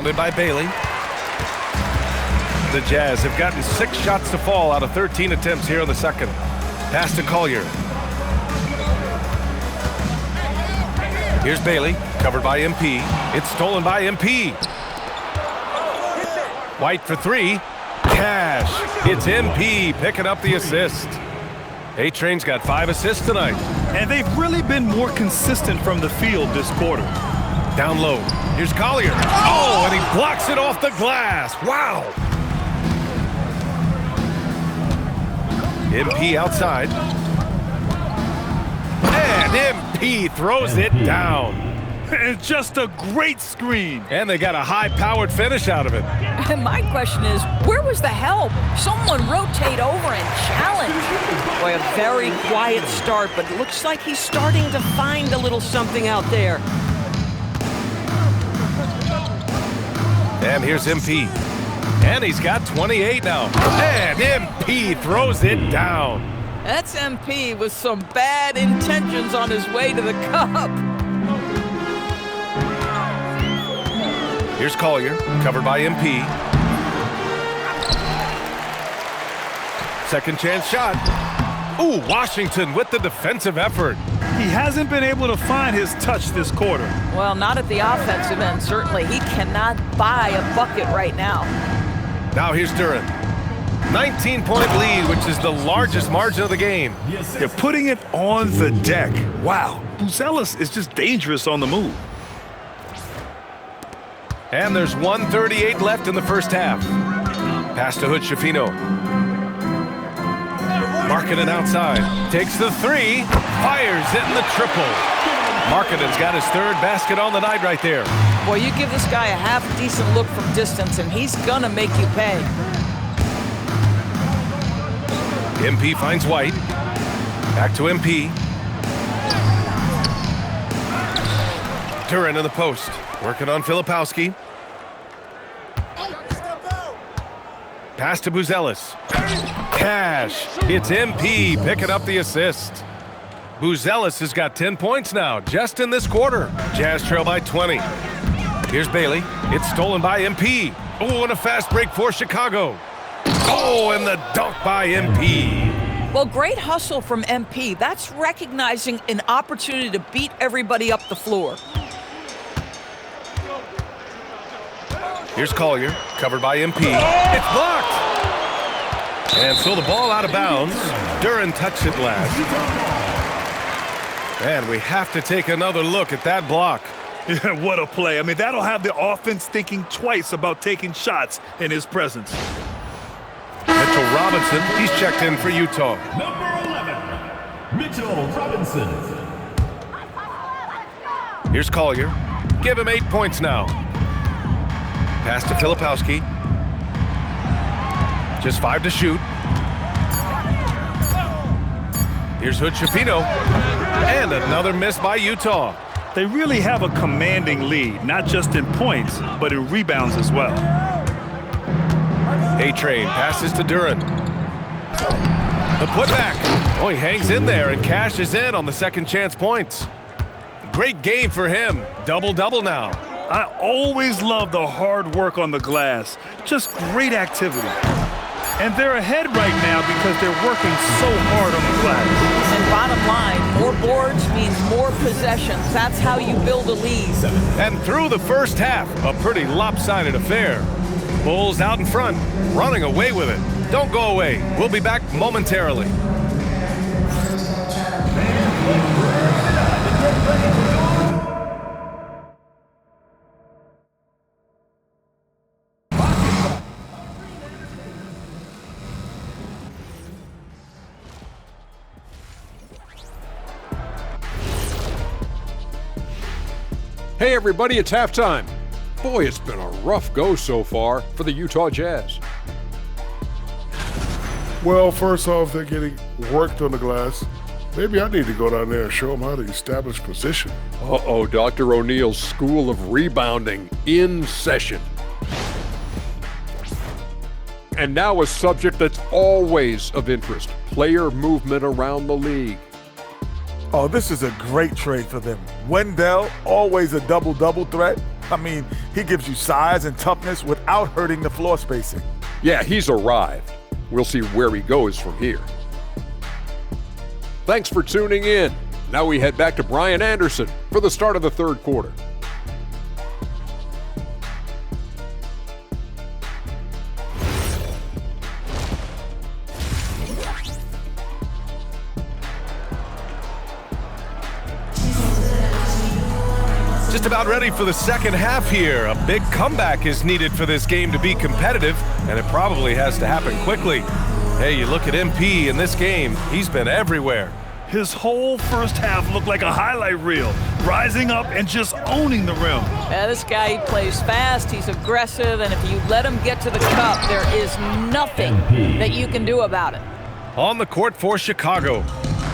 By Bailey. The Jazz have gotten 6 shots to fall out of 13 attempts here in the second. Pass to Collier. Here's Bailey, covered by MP. It's stolen by MP. White for 3. Cash. It's MP picking up the assist. A-Train's got 5 assists tonight. And they've really been more consistent from the field this quarter. Down low. Here's Collier. Oh, and he blocks it off the glass. Wow. MP outside. And MP throws it down. And just a great screen. And they got a high-powered finish out of it. And my question is, where was the help? Someone rotate over and challenge. Boy, a very quiet start, but it looks like he's starting to find a little something out there. And here's MP. And he's got 28 now. And MP throws it down. That's MP with some bad intentions on his way to the cup. Here's Collier, covered by MP. Second chance shot. Ooh, Washington with the defensive effort. He hasn't been able to find his touch this quarter. Well, not at the offensive end, certainly. He cannot buy a bucket right now. Now here's Duren. 19-point lead, which is the largest margin of the game. They're putting it on the deck. Wow, Buzelis is just dangerous on the move. And there's 1:38 left in the first half. Pass to Hood-Schifino. Markkanen outside. Takes the 3. Fires in the triple. Markkanen's got his 3rd basket on the night right there. Boy, you give this guy a half-decent look from distance, and he's gonna make you pay. MP finds White. Back to MP. Duren in the post. Working on Filipowski. Pass to Buzelis. Cash. It's MP picking up the assist. Buzelis has got 10 points now, just in this quarter. Jazz trail by 20. Here's Bailey. It's stolen by MP. Oh, and a fast break for Chicago. Oh, and the dunk by MP. Well, great hustle from MP. That's recognizing an opportunity to beat everybody up the floor. Here's Collier, covered by MP. It's blocked! And so the ball out of bounds. Duren touched it last. And we have to take another look at that block. Yeah, what a play. I mean, that'll have the offense thinking twice about taking shots in his presence. Mitchell Robinson, he's checked in for Utah. Number 11, Mitchell Robinson. Here's Collier. Give him 8 points now. Pass to Filipowski. Just 5 to shoot. Here's Hood-Schifino. And another miss by Utah. They really have a commanding lead, not just in points, but in rebounds as well. A-Train passes to Duren. The putback. Oh, he hangs in there and cashes in on the second chance points. Great game for him. Double-double now. I always love the hard work on the glass. Just great activity. And they're ahead right now because they're working so hard on the glass. And bottom line, more boards means more possessions. That's how you build a lead. And through the first half, a pretty lopsided affair. Bulls out in front, running away with it. Don't go away. We'll be back momentarily. Hey everybody, it's halftime. Boy, it's been a rough go so far for the Utah Jazz. Well, first off, they're getting worked on the glass. Maybe I need to go down there and show them how to establish position. Uh-oh, Dr. O'Neill's School of Rebounding in session. And now a subject that's always of interest, player movement around the league. Oh, this is a great trade for them. Wendell, always a double-double threat. I mean, He gives you size and toughness without hurting the floor spacing. Yeah, he's arrived. We'll see where he goes from here. Thanks for tuning in. Now we head back to Brian Anderson for the start of the third quarter. Just about ready for the second half here. A big comeback is needed for this game to be competitive, and it probably has to happen quickly. Hey, you look at MP in this game, he's been everywhere. His whole first half looked like a highlight reel, rising up and just owning the rim. Yeah, this guy, he plays fast, he's aggressive, and if you let him get to the cup, there is nothing that you can do about it. On the court for Chicago,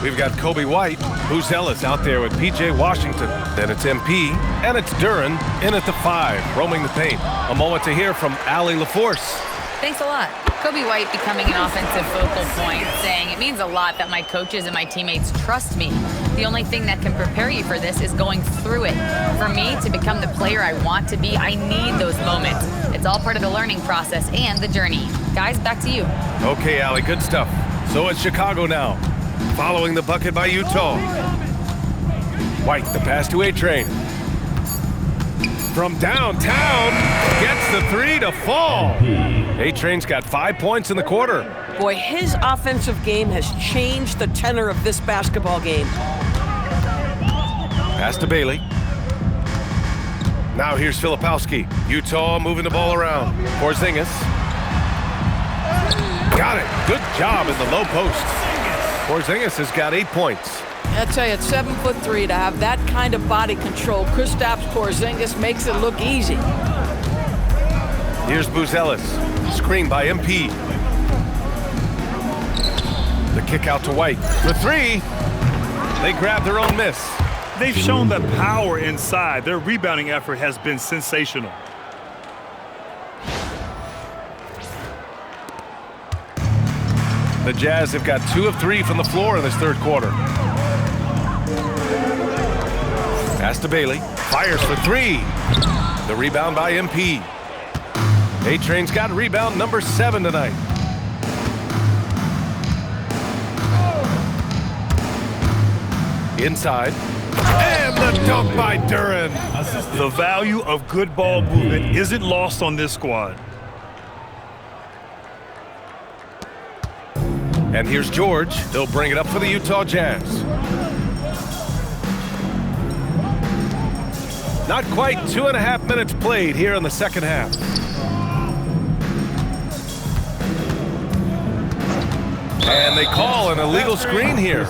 we've got Kobe White, Buzelis out there with P.J. Washington. Then it's MP, and it's Duren in at the 5, roaming the paint. A moment to hear from Allie LaForce. Thanks a lot. Kobe White becoming an offensive focal point, saying it means a lot that my coaches and my teammates trust me. The only thing that can prepare you for this is going through it. For me to become the player I want to be, I need those moments. It's all part of the learning process and the journey. Guys, back to you. Okay, Allie, good stuff. So it's Chicago now, following the bucket by Utah. White, the pass to A-Train. From downtown, gets the 3 to fall. A-Train's got 5 points in the quarter. Boy, his offensive game has changed the tenor of this basketball game. Pass to Bailey. Now here's Filipowski. Utah moving the ball around. Porzingis. Got it. Good job in the low post. Porzingis has got 8 points. I tell you, at 7'3", to have that kind of body control, Kristaps Porzingis makes it look easy. Here's Buzelis, screen by MP. The kick out to White. The 3, they grab their own miss. They've shown the power inside. Their rebounding effort has been sensational. The Jazz have got 2 of 3 from the floor in this third quarter. Pass to Bailey, fires for 3. The rebound by MP. A-Train's got rebound number 7 tonight. Inside, and the dunk by Duren. The value of good ball movement isn't lost on this squad. And here's George. He'll bring it up for the Utah Jazz. Not quite 2.5 minutes played here in the second half. And they call an illegal screen here.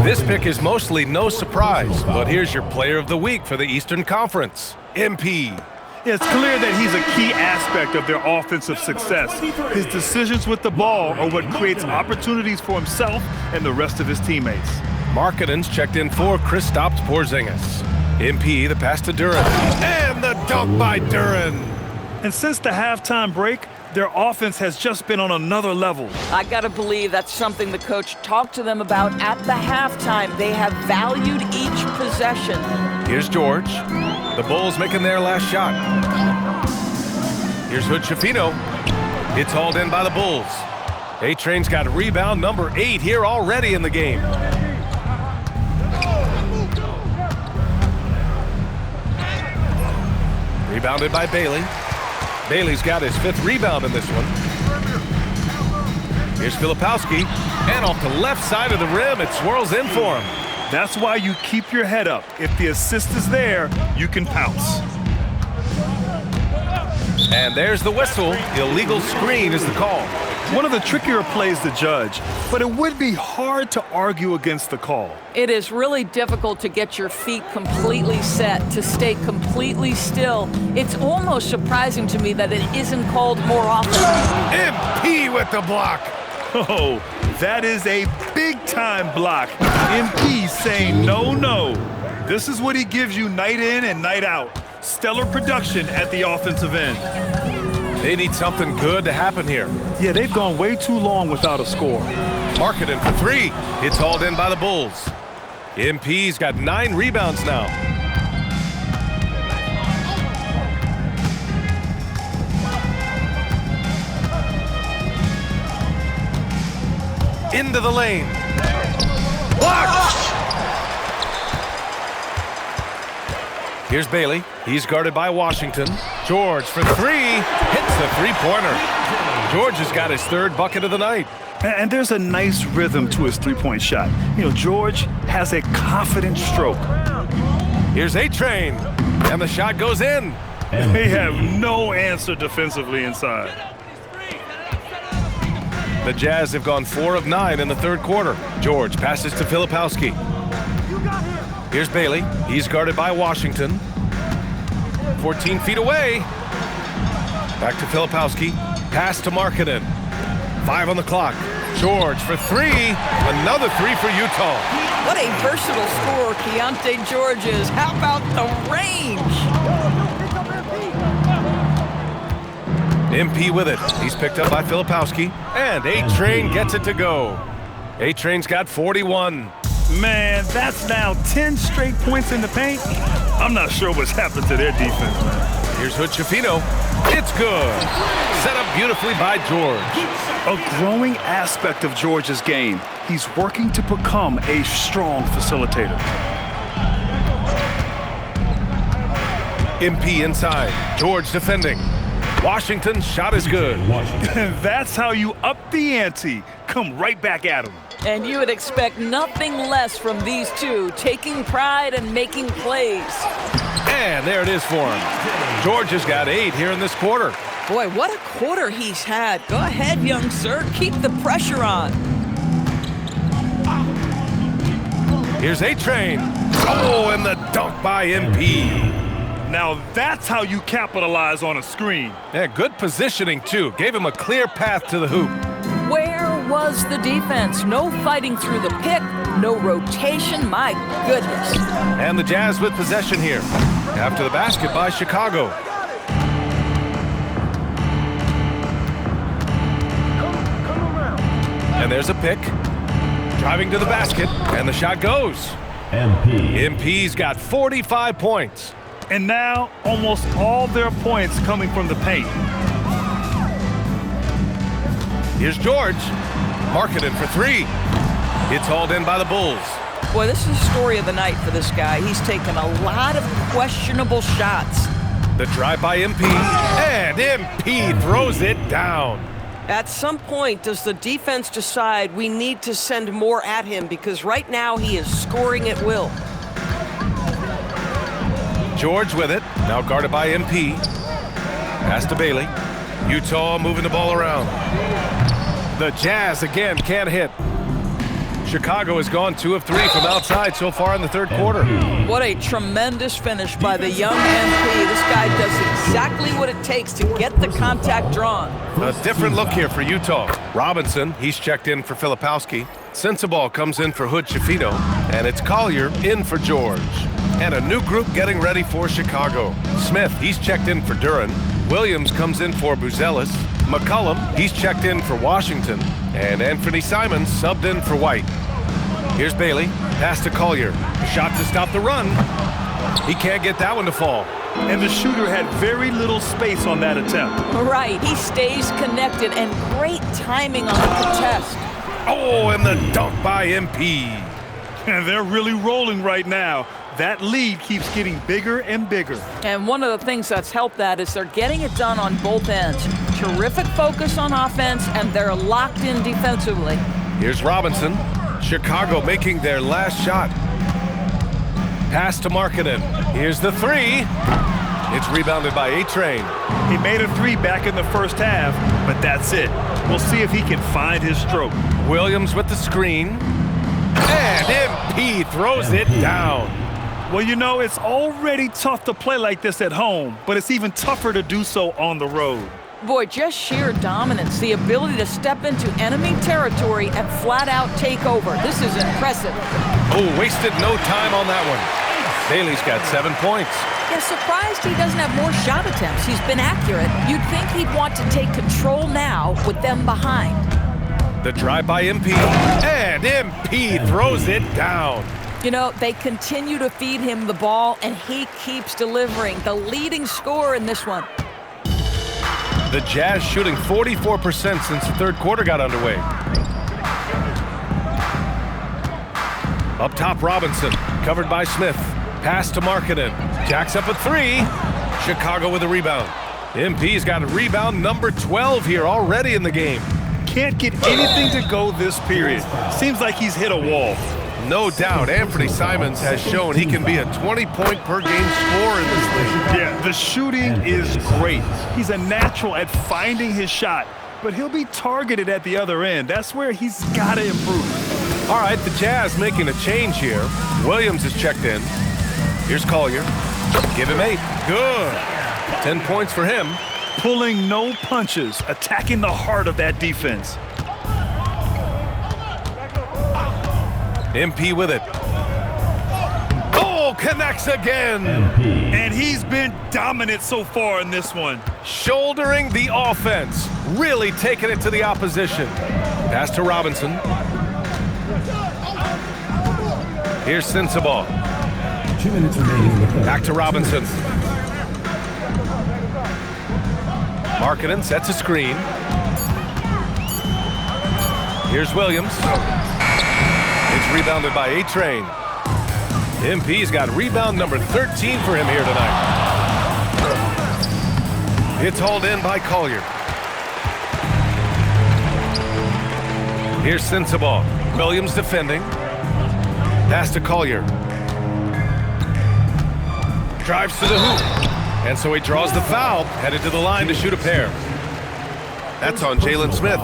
This pick is mostly no surprise, but here's your player of the week for the Eastern Conference, MP. It's clear that he's a key aspect of their offensive success. His decisions with the ball are what creates opportunities for himself and the rest of his teammates. Markkanen's checked in for Kristaps Porzingis. MP, the pass to Duren. And the dunk by Duren. And since the halftime break, their offense has just been on another level. I got to believe that's something the coach talked to them about at the halftime. They have valued each possession. Here's George. The Bulls making their last shot. Here's Hood-Schifino. It's hauled in by the Bulls. A-Train's got rebound number 8 here already in the game. Rebounded by Bailey. Bailey's got his 5th rebound in this one. Here's Filipowski, and off the left side of the rim, it swirls in for him. That's why you keep your head up. If the assist is there, you can pounce. And there's the whistle. Illegal screen is the call. One of the trickier plays to judge, but it would be hard to argue against the call. It is really difficult to get your feet completely set, to stay completely still. It's almost surprising to me that it isn't called more often. MP with the block. Oh, that is a big-time block. MP saying no, no. This is what he gives you night in and night out. Stellar production at the offensive end. They need something good to happen here. Yeah, they've gone way too long without a score. Markkanen for 3. It's hauled in by the Bulls. MP's got 9 rebounds now. into the lane. Blocked! Here's Bailey. He's guarded by Washington. George for three. Hits the three-pointer. George has got his third bucket of the night. And there's a nice rhythm to his three-point shot. You know, George has a confident stroke. Here's A-Train, and the shot goes in. They have no answer defensively inside. The Jazz have gone 4 of 9 in the third quarter. George passes to Filipowski. Here's Bailey. He's guarded by Washington. 14 feet away. Back to Filipowski. Pass to Markkanen. 5 on the clock. George for three. Another three for Utah. What a versatile scorer Keontae George is. How about the range? MP with it. He's picked up by Filipowski. And A-Train gets it to go. A-Train's got 41. Man, that's now 10 straight points in the paint. I'm not sure what's happened to their defense. Here's Hood-Schifino. It's good. Set up beautifully by George. A growing aspect of George's game. He's working to become a strong facilitator. MP inside. George defending. Washington's shot is good. That's how you up the ante. Come right back at him. And you would expect nothing less from these two, taking pride and making plays. And there it is for him. George has got 8 here in this quarter. Boy, what a quarter he's had. Go ahead, young sir. Keep the pressure on. Here's A-Train. Oh, and the dunk by MP. Now that's how you capitalize on a screen. Yeah, good positioning, too. Gave him a clear path to the hoop. Where was the defense? No fighting through the pick, no rotation. My goodness. And the Jazz with possession here. After the basket by Chicago. And there's a pick. Driving to the basket, and the shot goes. MP's got 45 points. And now, almost all their points coming from the paint. Here's George. Markkanen for three. It's hauled in by the Bulls. Boy, this is the story of the night for this guy. He's taken a lot of questionable shots. The drive by MP, and MP throws it down. At some point, does the defense decide we need to send more at him? Because right now he is scoring at will. George with it, now guarded by MP. Pass to Bailey. Utah moving the ball around. The Jazz again can't hit. Chicago has gone 2 of 3 from outside so far in the third quarter. What a tremendous finish by the young MP. This guy does exactly what it takes to get the contact drawn. A different look here for Utah. Robinson, he's checked in for Filipowski. Sensabaugh comes in for Hood-Schifino. And it's Collier in for George. And a new group getting ready for Chicago. Smith, he's checked in for Duren. Williams comes in for Buzelis. McCollum, he's checked in for Washington. And Anthony Simons subbed in for White. Here's Bailey, pass to Collier. Shot to stop the run. He can't get that one to fall. And the shooter had very little space on that attempt. Right, he stays connected and great timing on the contest. Oh, and the dunk by MP. And they're really rolling right now. That lead keeps getting bigger and bigger. And one of the things that's helped that is they're getting it done on both ends. Terrific focus on offense, and they're locked in defensively. Here's Robinson. Chicago making their last shot. Pass to Markkanen. Here's the three. It's rebounded by A-Train. He made a three back in the first half, but that's it. We'll see if he can find his stroke. Williams with the screen. And MP throws it down. Well, you know, it's already tough to play like this at home, but it's even tougher to do so on the road. Boy, just sheer dominance, the ability to step into enemy territory and flat out take over. This is impressive. Oh, wasted no time on that one. Bailey's got 7 points. Yeah, surprised he doesn't have more shot attempts. He's been accurate. You'd think he'd want to take control now with them behind. The drive by MP, and MP throws it down. You know, they continue to feed him the ball, and he keeps delivering. The leading scorer in this one. The Jazz shooting 44% since the third quarter got underway. Up top, Robinson, covered by Smith. Pass to Markkanen. Jacks up a three. Chicago with a rebound. MP's got a rebound number 12 here already in the game. Can't get anything to go this period. Seems like he's hit a wall. No doubt, Anthony Simons has shown he can be a 20-point-per-game scorer in this league. Yeah, the shooting is great. He's a natural at finding his shot, but he'll be targeted at the other end. That's where he's got to improve. All right, the Jazz making a change here. Williams is checked in. Here's Collier. Give him 8. Good. 10 points for him. Pulling no punches, attacking the heart of that defense. MP with it. Oh, connects again. And he's been dominant so far in this one. Shouldering the offense. Really taking it to the opposition. Pass to Robinson. Here's Sensabaugh. 2 minutes remaining. Back to Robinson. Markkanen sets a screen. Here's Williams. It's rebounded by A-Train. MP's got rebound number 13 for him here tonight. It's hauled in by Collier. Here's Sensabaugh. Williams defending. Pass to Collier. Drives to the hoop. And so he draws the foul, headed to the line to shoot a pair. That's on Jalen Smith.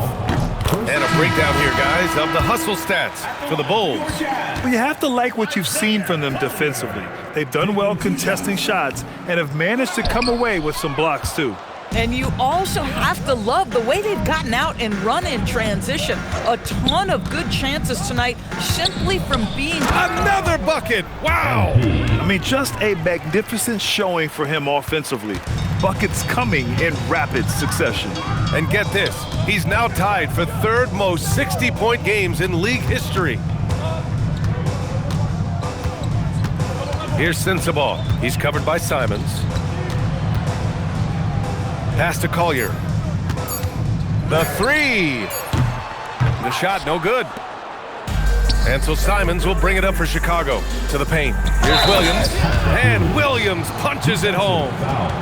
And a breakdown here, guys, of the hustle stats for the Bulls. Well, you have to like what you've seen from them defensively. They've done well contesting shots and have managed to come away with some blocks, too. And you also have to love the way they've gotten out and run in transition. A ton of good chances tonight simply from being... Another bucket! Wow! I mean, just a magnificent showing for him offensively. Buckets coming in rapid succession. And get this, he's now tied for third most 60-point games in league history. Here's Sensabaugh. He's covered by Simons. Pass to Collier. The three. The shot, no good. And so Simons will bring it up for Chicago to the paint. Here's Williams. And Williams punches it home.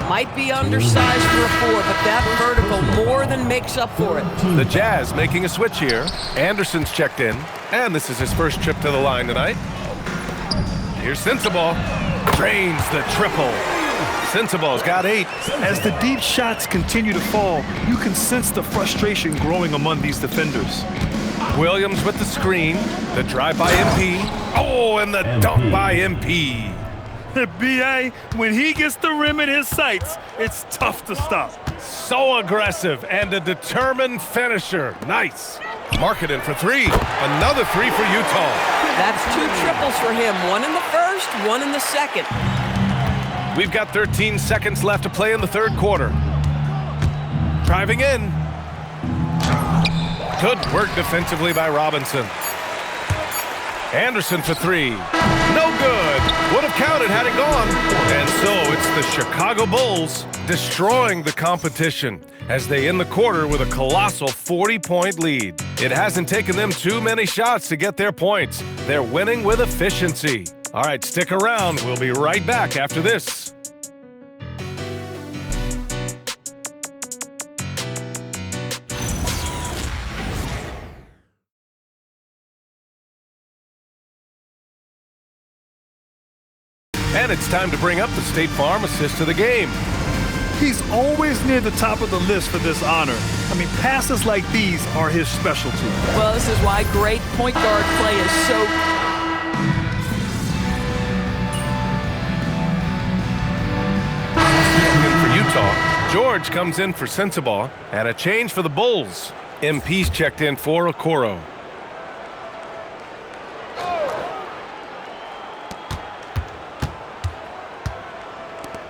Might be undersized for a 4, but that vertical more than makes up for it. The Jazz making a switch here. Anderson's checked in. And this is his first trip to the line tonight. Here's Sensabaugh. Drains the triple. Sensabaugh's got 8. As the deep shots continue to fall, you can sense the frustration growing among these defenders. Williams with the screen. The drive by MP. Oh, and the dunk by MP. B.A., when he gets the rim in his sights, it's tough to stop. So aggressive and a determined finisher. Nice. Markkanen for 3. Another 3 for Utah. That's 2 triples for him. 1 in the first, 1 in the second. We've got 13 seconds left to play in the third quarter. Driving in. Good work defensively by Robinson. Anderson for 3. No good. Would have counted had it gone. And so it's the Chicago Bulls destroying the competition as they end the quarter with a colossal 40-point lead. It hasn't taken them too many shots to get their points. They're winning with efficiency. All right, stick around. We'll be right back after this. And it's time to bring up the State Farm assist of the game. He's always near the top of the list for this honor. I mean, passes like these are his specialty. Well, this is why great point guard play is so... For Utah, George comes in for Sensabaugh, and a change for the Bulls. MP's checked in for Okoro.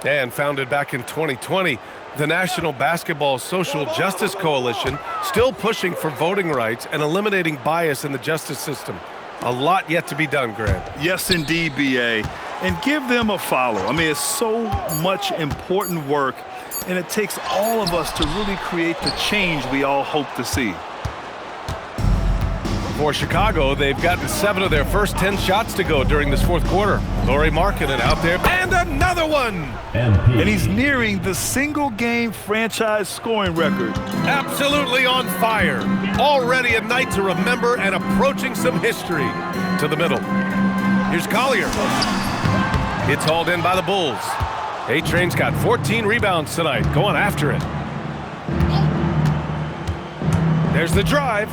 And founded back in 2020, the National Basketball Social Justice Coalition still pushing for voting rights and eliminating bias in the justice system. A lot yet to be done, Grant. Yes, indeed, B.A. And give them a follow. I mean, it's so much important work, and it takes all of us to really create the change we all hope to see. for Chicago, they've gotten 7 of their first 10 shots to go during this fourth quarter. Lauri Markkanen out there, and another one! And he's nearing the single-game franchise scoring record. Absolutely on fire. Already a night to remember and approaching some history. To the middle. Here's Collier. It's hauled in by the Bulls. A-Train's got 14 rebounds tonight, going after it. There's the drive.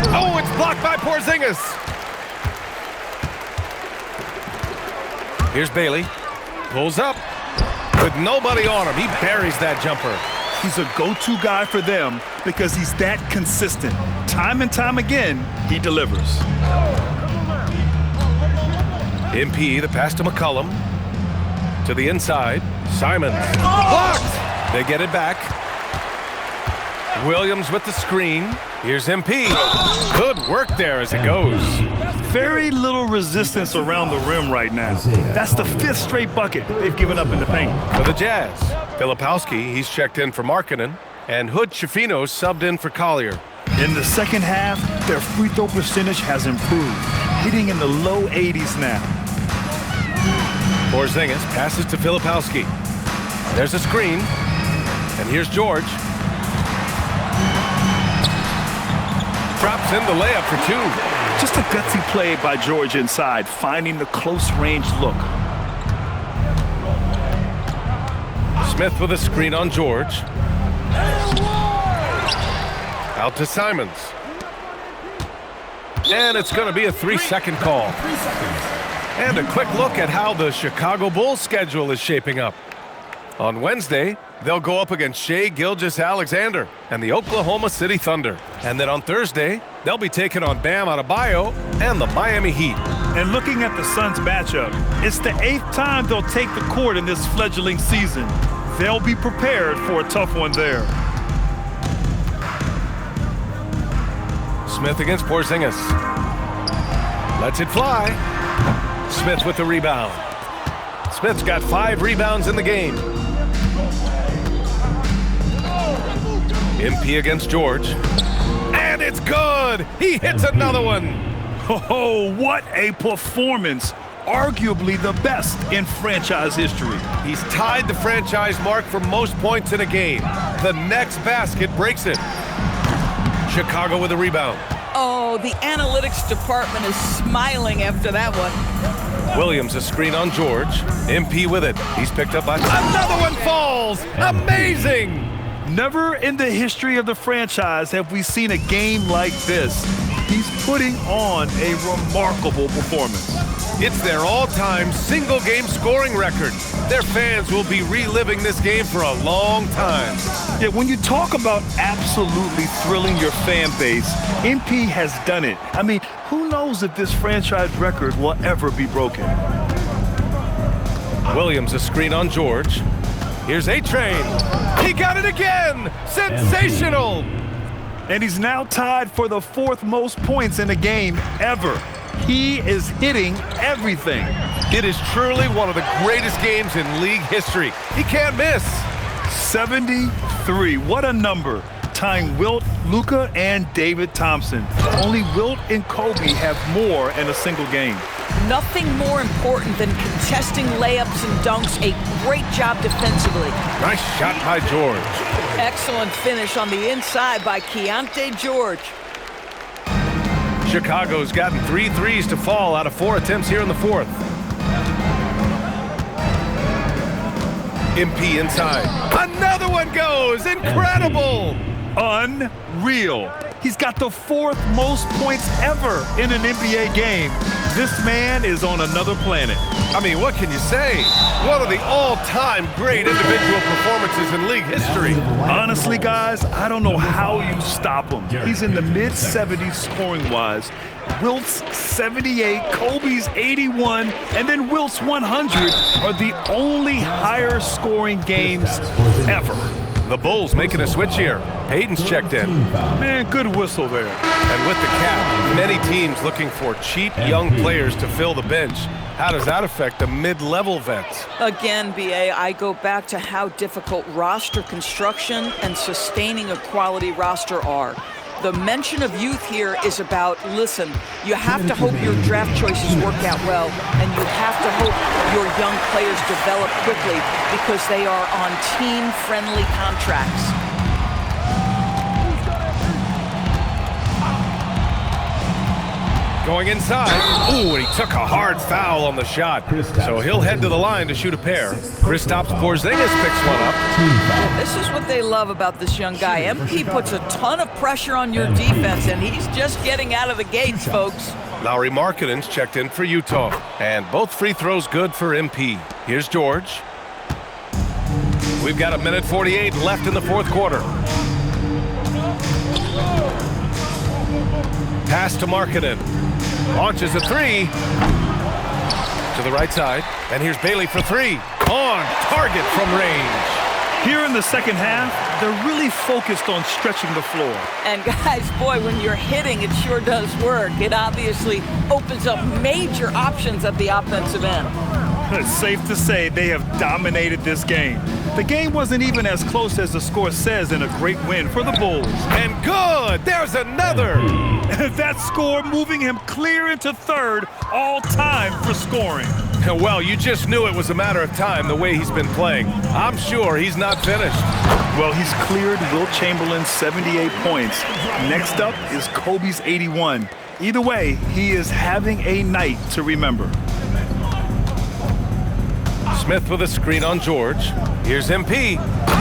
Oh, it's blocked by Porzingis. Here's Bailey. Pulls up. With nobody on him, he buries that jumper. He's a go-to guy for them because he's that consistent. Time and time again, he delivers. MP, the pass to McCollum. To the inside. Simons. Blocked! They get it back. Williams with the screen. Here's MP. Good work there as it goes. Very little resistance around the rim right now. That's the 5th straight bucket they've given up in the paint. For the Jazz, Filipowski, he's checked in for Markkanen, and Hood Schifino subbed in for Collier. In the second half, their free throw percentage has improved, hitting in the low 80s now. Porzingis passes to Filipowski. There's a screen, and here's George. Drops in the layup for 2. Just a gutsy play by George inside, finding the close-range look. Smith with a screen on George. Out to Simons. And it's going to be a 3-second call. And a quick look at how the Chicago Bulls schedule is shaping up. On Wednesday, they'll go up against Shai Gilgeous-Alexander and the Oklahoma City Thunder. And then on Thursday, they'll be taking on Bam Adebayo and the Miami Heat. And looking at the Suns matchup, it's the 8th time they'll take the court in this fledgling season. They'll be prepared for a tough one there. Smith against Porzingis. Lets it fly. Smith with the rebound. Smith's got 5 rebounds in the game. MP against George. And it's good! He hits another one! Oh, what a performance! Arguably the best in franchise history. He's tied the franchise mark for most points in a game. The next basket breaks it. Chicago with a rebound. Oh, the analytics department is smiling after that one. Williams a screen on George. MP with it. He's picked up by... Another one falls! Amazing! Never in the history of the franchise have we seen a game like this. He's putting on a remarkable performance. It's their all-time single-game scoring record. Their fans will be reliving this game for a long time. Yeah, when you talk about absolutely thrilling your fan base, MP has done it. I mean, who knows if this franchise record will ever be broken? Williams a screen on George. Here's A-Train. He got it again! Sensational! And he's now tied for the 4th most points in a game ever. He is hitting everything. It is truly one of the greatest games in league history. He can't miss. 73. What a number. Tying Wilt, Luka, and David Thompson. Only Wilt and Kobe have more in a single game. Nothing more important than contesting layups and dunks. A great job defensively. Nice shot by George. Excellent finish on the inside by Keontae George. Chicago's gotten 3 threes to fall out of 4 attempts here in the 4th. MP inside. Another one goes! Incredible! Unreal. He's got the 4th most points ever in an NBA game. This man is on another planet. I mean, what can you say? One of the all-time great individual performances in league history. Honestly, guys, I don't know how you stop him. He's in the mid-70s scoring-wise. Wilt's 78, Kobe's 81, and then Wilt's 100 are the only higher scoring games ever. The Bulls making a switch here. Hayden's checked in. Man, good whistle there. And with the cap, many teams looking for cheap young players to fill the bench. How does that affect the mid-level vets? Again, BA, I go back to how difficult roster construction and sustaining a quality roster are. The mention of youth here is about, listen, you have to hope your draft choices work out well, and you have to hope your young players develop quickly because they are on team-friendly contracts. Going inside. Ooh, and he took a hard foul on the shot. So he'll head to the line to shoot a pair. Kristaps Porzingis picks one up. This is what they love about this young guy. MP puts a ton of pressure on your defense, and he's just getting out of the gates, folks. Lauri Markkanen's checked in for Utah. And both free throws good for MP. Here's George. We've got 1:48 left in the fourth quarter. Pass to Markkanen. Launches a three. To the right side. And here's Bailey for three. On target from range. Here in the second half, they're really focused on stretching the floor. And guys, boy, when you're hitting, it sure does work. It obviously opens up major options at the offensive end. It's safe to say they have dominated this game. The game wasn't even as close as the score says in a great win for the Bulls. And good! There's another! That score moving him clear into third all-time for scoring. Well, you just knew it was a matter of time the way he's been playing. I'm sure he's not finished. Well, he's cleared Wilt Chamberlain's 78 points. Next up is Kobe's 81. Either way, he is having a night to remember. Smith with a screen on George. Here's MP.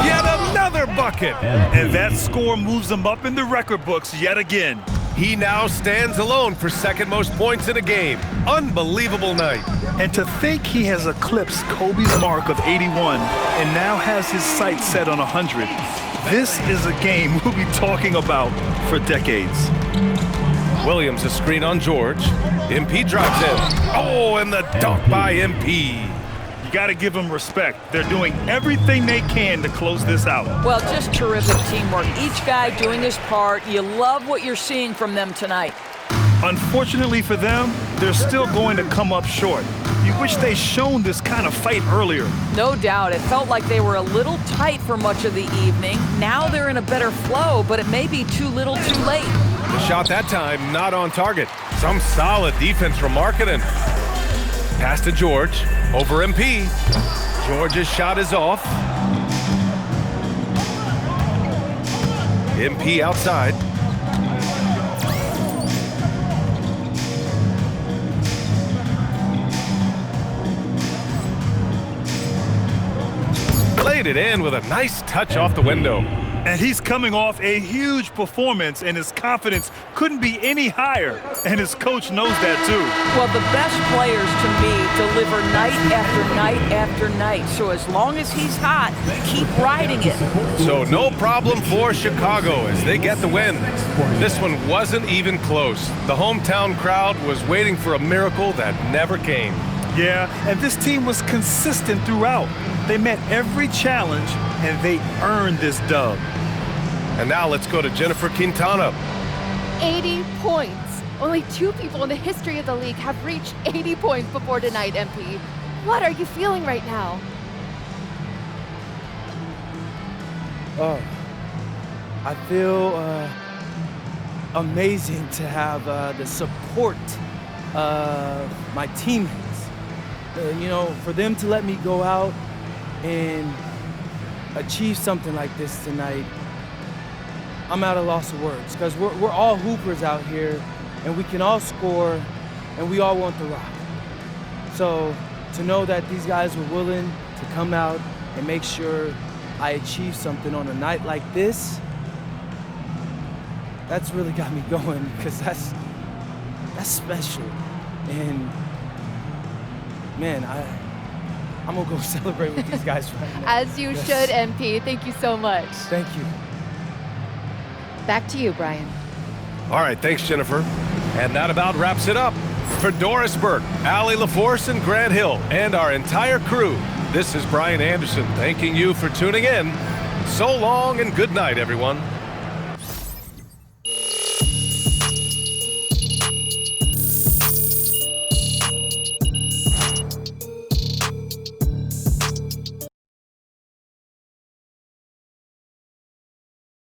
Yet another bucket! And that score moves him up in the record books yet again. He now stands alone for second most points in a game. Unbelievable night. And to think he has eclipsed Kobe's mark of 81 and now has his sights set on 100. This is a game we'll be talking about for decades. Williams a screen on George. MP drives in. Oh, and the dunk by MP. You got to give them respect. They're doing everything they can to close this out. Well, just terrific teamwork. Each guy doing his part. You love what you're seeing from them tonight. Unfortunately for them, they're still going to come up short. You wish they'd shown this kind of fight earlier. No doubt. It felt like they were a little tight for much of the evening. Now they're in a better flow, but it may be too little too late. The shot that time, not on target. Some solid defense from Markkanen. Pass to George. Over MP. George's shot is off. MP outside. Laid it in with a nice touch off the window. And he's coming off a huge performance, and his confidence couldn't be any higher. And his coach knows that, too. Well, the best players, to me, deliver night after night after night. So as long as he's hot, keep riding it. So no problem for Chicago as they get the win. This one wasn't even close. The hometown crowd was waiting for a miracle that never came. Yeah, and this team was consistent throughout. They met every challenge, and they earned this dub. And now let's go to Jennifer Quintana. 80 points. Only 2 people in the history of the league have reached 80 points before tonight, MP. What are you feeling right now? Oh, I feel amazing to have the support of my teammates. You know, for them to let me go out and achieve something like this tonight, I'm at a loss of words, because we're all hoopers out here, and we can all score, and we all want the rock. So to know that these guys were willing to come out and make sure I achieve something on a night like this, that's really got me going, because that's special. And man, I'm gonna go celebrate with these guys right now. As you should, MP. Thank you so much. Thank you. Back to you, Brian. All right, thanks, Jennifer. And that about wraps it up. For Doris Burke, Allie LaForce, and Grant Hill, and our entire crew, this is Brian Anderson thanking you for tuning in. So long and good night, everyone.